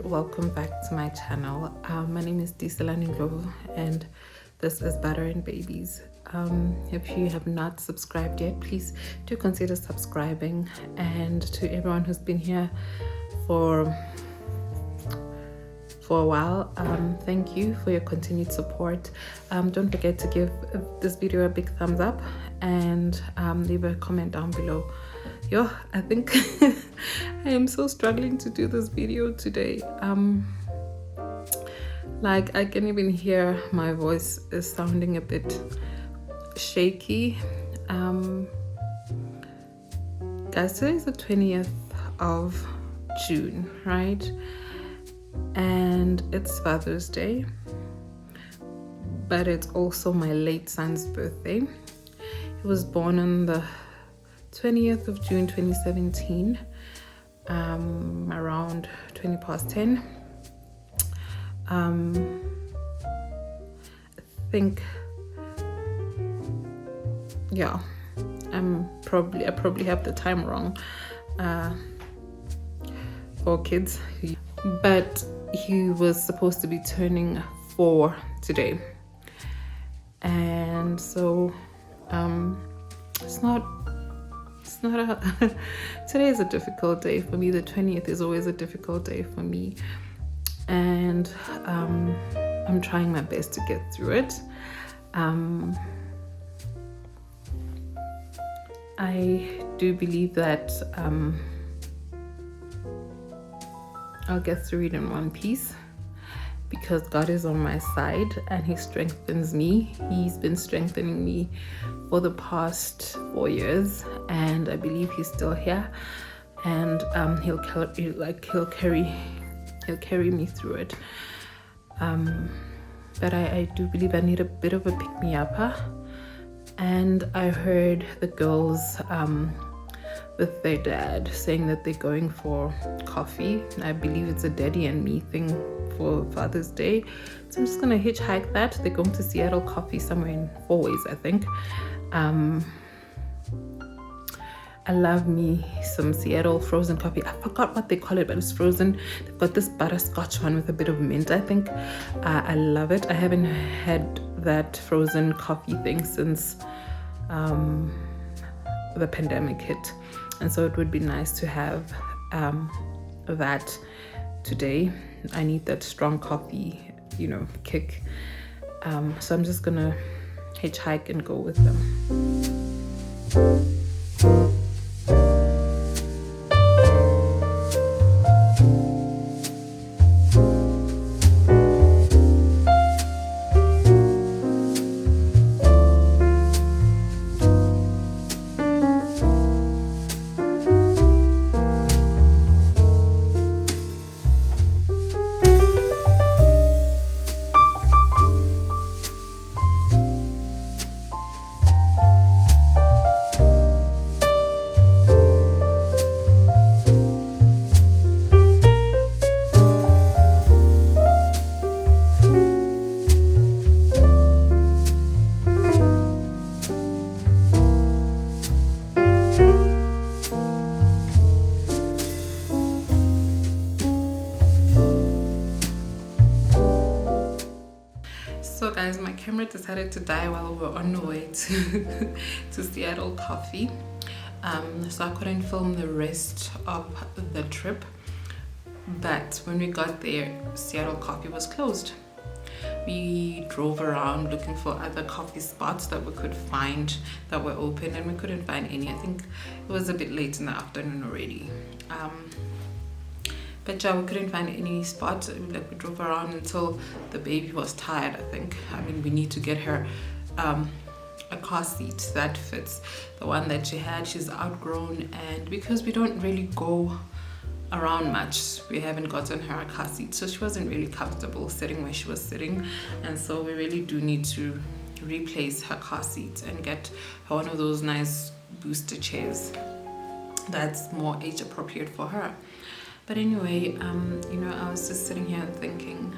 welcome back to my channel. My name is Tiyiselani and this is Butter and Babies. If you have not subscribed yet, please do consider subscribing, and to everyone who's been here for a while, thank you for your continued support. Don't forget to give this video a big thumbs up and leave a comment down below. I think I am so struggling to do this video today. Like, I can even hear my voice is sounding a bit shaky. Guys, today is the 20th of June, right? And it's Father's Day, but it's also my late son's birthday. He was born on the 20th of June 2017, around 20 past 10. I think, yeah, I probably have the time wrong for kids, but he was supposed to be turning 4 today, and so today is a difficult day for me. The 20th is always a difficult day for me, and I'm trying my best to get through it. I do believe that I'll get through it in one piece, because God is on my side and He strengthens me. He's been strengthening me for the past 4 years, and I believe He's still here, and He'll carry me through it. But I do believe I need a bit of a pick-me-up. And I heard the girls with their dad saying that they're going for coffee. I believe it's a daddy and me thing for Father's Day, so I'm just gonna hitchhike that. They're going to Seattle Coffee somewhere in Four Ways, I think. I love me some Seattle frozen coffee. I forgot what they call it, but it's frozen. They've got this butterscotch one with a bit of mint, I think. I love it. I haven't had that frozen coffee thing since the pandemic hit, and so it would be nice to have that today. I need that strong coffee, kick. So I'm just gonna hitchhike and go with them. So guys, my camera decided to die while we were on the way to Seattle Coffee. So I couldn't film the rest of the trip. But when we got there, Seattle Coffee was closed. We drove around looking for other coffee spots that we could find that were open, and we couldn't find any. I think it was a bit late in the afternoon already. But yeah, we couldn't find any spots. Like, we drove around until the baby was tired, I think. I mean, we need to get her a car seat that fits. The one that she had, she's outgrown, and because we don't really go around much, we haven't gotten her a car seat, so she wasn't really comfortable sitting where she was sitting, and so we really do need to replace her car seat and get her one of those nice booster chairs that's more age appropriate for her. But anyway, I was just sitting here thinking,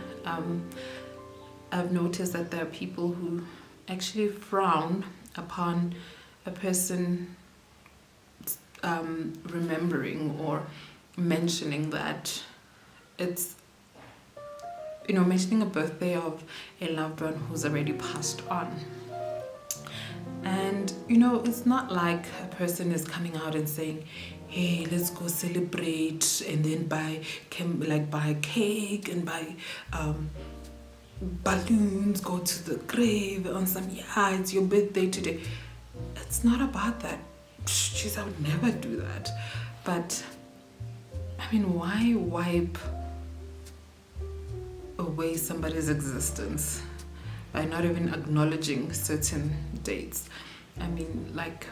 I've noticed that there are people who actually frown upon a person remembering or mentioning that it's mentioning a birthday of a loved one who's already passed on. And it's not like a person is coming out and saying, hey, let's go celebrate, and then buy cake and buy balloons, go to the grave on some, yeah, it's your birthday today. It's not about that. Jeez, I would never do that. But I mean, why wipe away somebody's existence by not even acknowledging certain dates? I mean, like,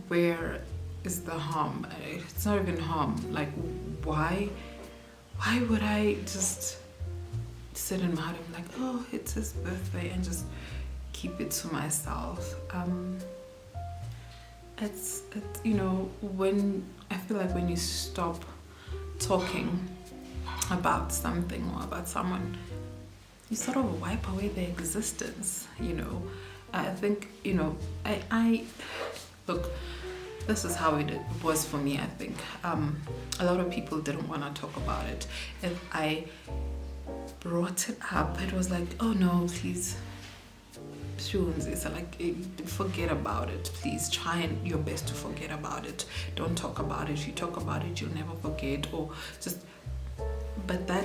where is the harm? It's not even harm. Like, why would I just sit in my heart and be like, oh, it's his birthday, and just keep it to myself? It's when I feel like when you stop talking about something or about someone, you sort of wipe away their existence. I think I look, this is how it was for me. I think a lot of people didn't want to talk about it. If I brought it up, it was like, oh no, please, it's like, forget about it. Please try your best to forget about it. Don't talk about it. If you talk about it, you'll never forget. Or just, but that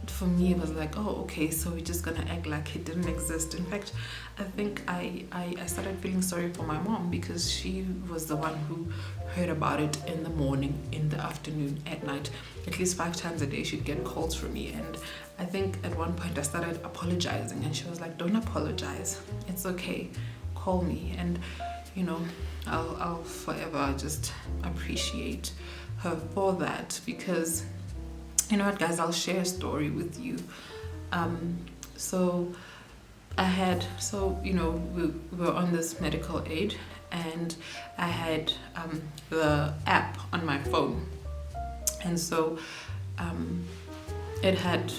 for me was like, oh, okay, so we're just gonna act like it didn't exist. In fact, I think I started feeling sorry for my mom, because she was the one who heard about it in the morning, in the afternoon, at night. At least 5 times a day she'd get calls from me. And I think at one point I started apologizing, and she was like, don't apologize, it's okay, call me. And I'll forever just appreciate her for that, because you know what, guys, I'll share a story with you. So we were on this medical aid, and I had the app on my phone, and so it had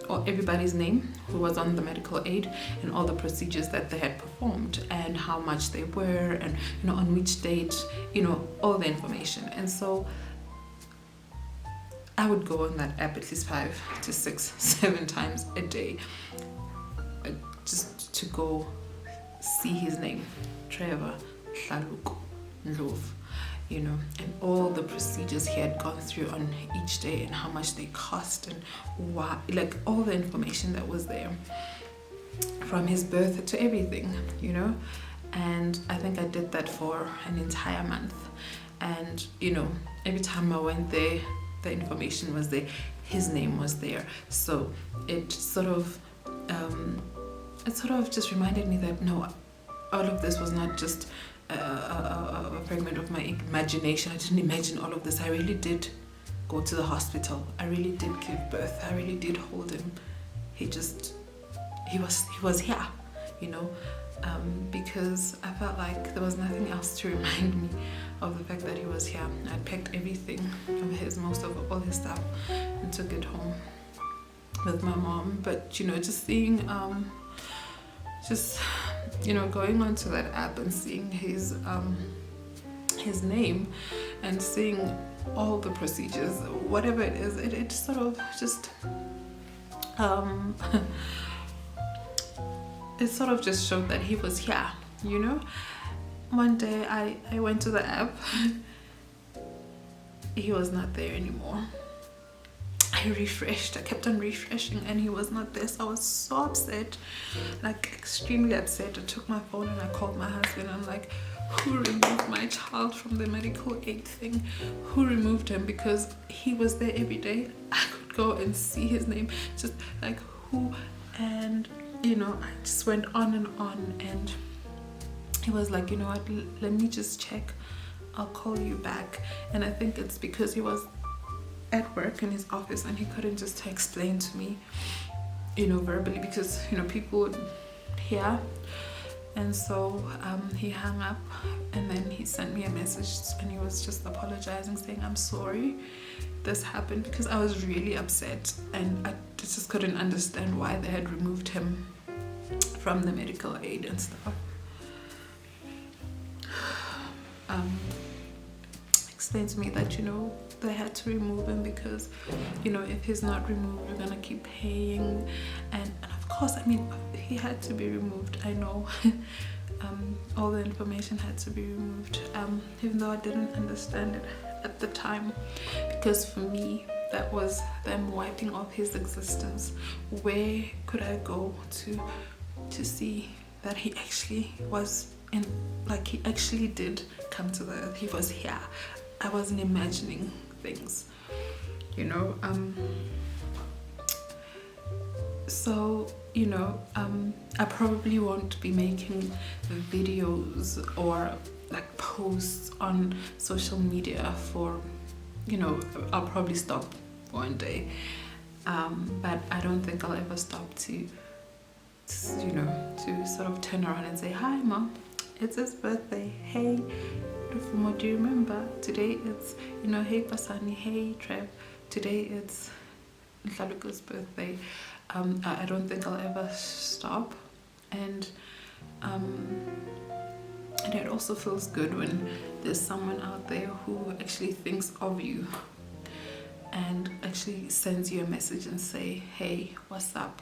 everybody's name who was on the medical aid, and all the procedures that they had performed, and how much they were, and on which date, all the information. And so I would go on that app at least 5 to 6, 7 times a day, just to go see his name, Trevor Hlaluko Ndlovu, and all the procedures he had gone through on each day, and how much they cost, and why, like, all the information that was there, from his birth to everything, And I think I did that for an entire month. And, every time I went there, the information was there, his name was there. So it sort of just reminded me that no, all of this was not just a fragment of my imagination. I didn't imagine all of this. I really did go to the hospital. I really did give birth. I really did hold him. He was here, because I felt like there was nothing else to remind me of the fact that he was here. I packed everything of most of all his stuff, and took it home with my mom. But just seeing going onto that app and seeing his name, and seeing all the procedures, whatever it is, it sort of just it sort of just showed that he was here. One day I went to the app, he was not there anymore. I refreshed, I kept on refreshing, and he was not there. So I was so upset, like extremely upset. I took my phone and I called my husband. I'm like, who removed my child from the medical aid thing? Who removed him? Because he was there every day. I could go and see his name, just like who. And I just went on, and he was like, you know what, let me just check, I'll call you back. And I think it's because he was at work in his office, and he couldn't just explain to me, verbally, because people would hear. And so he hung up, and then he sent me a message, and he was just apologizing, saying, I'm sorry this happened, because I was really upset, and I just couldn't understand why they had removed him from the medical aid and stuff. explained to me that, you know, they had to remove him because, you know, if he's not removed, we're gonna keep paying. And of course, I mean, he had to be removed, I know. All the information had to be removed, even though I didn't understand it at the time, because for me, that was them wiping off his existence. Where could I go to see that he actually was in, like, he actually did come to the earth, he was here. I wasn't imagining things, you know. So, you know, I probably won't be making videos or like posts on social media for, you know, I'll probably stop one day, but I don't think I'll ever stop to, you know, to sort of turn around and say, hi mom, it's his birthday, hey Rufumo, do you remember today? It's, you know, hey Pasani, hey Trev, today it's Laluka's birthday. I don't think I'll ever stop, and it also feels good when there's someone out there who actually thinks of you and actually sends you a message and say, hey, what's up?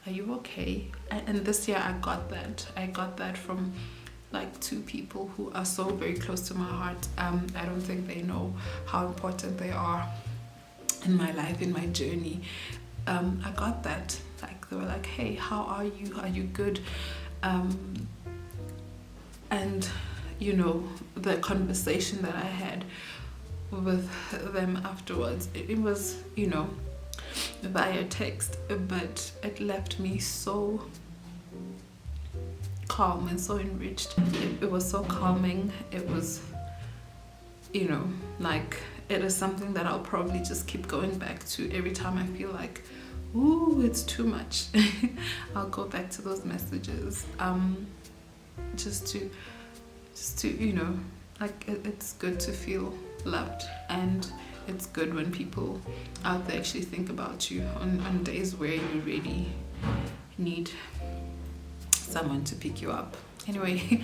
Are you okay? And this year I got that from like 2 people who are so very close to my heart. I don't think they know how important they are in my life, in my journey. I got that, like they were like, hey, how are you good? And you know, the conversation that I had with them afterwards, it was, you know, via text, but it left me so calm and so enriched. It was so calming. It was, you know, like, it is something that I'll probably just keep going back to every time I feel like, ooh, it's too much. I'll go back to those messages, just to, you know, like, it's good to feel loved, and it's good when people out there actually think about you on days where you really need someone to pick you up. Anyway,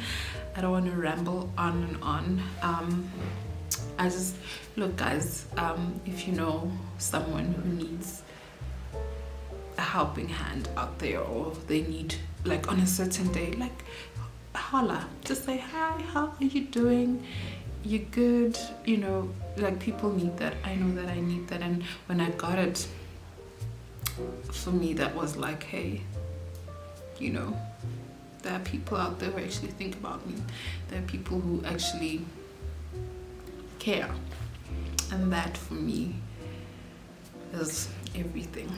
I don't want to ramble on and on. I just, look guys, if you know someone who needs a helping hand out there, or they need, like, on a certain day, like, holla, just say, hi, how are you doing? You good? You know, like, people need that. I know that I need that, and when I got it, for me, that was like, hey, you know, there are people out there who actually think about me. There are people who actually care, and that for me is everything.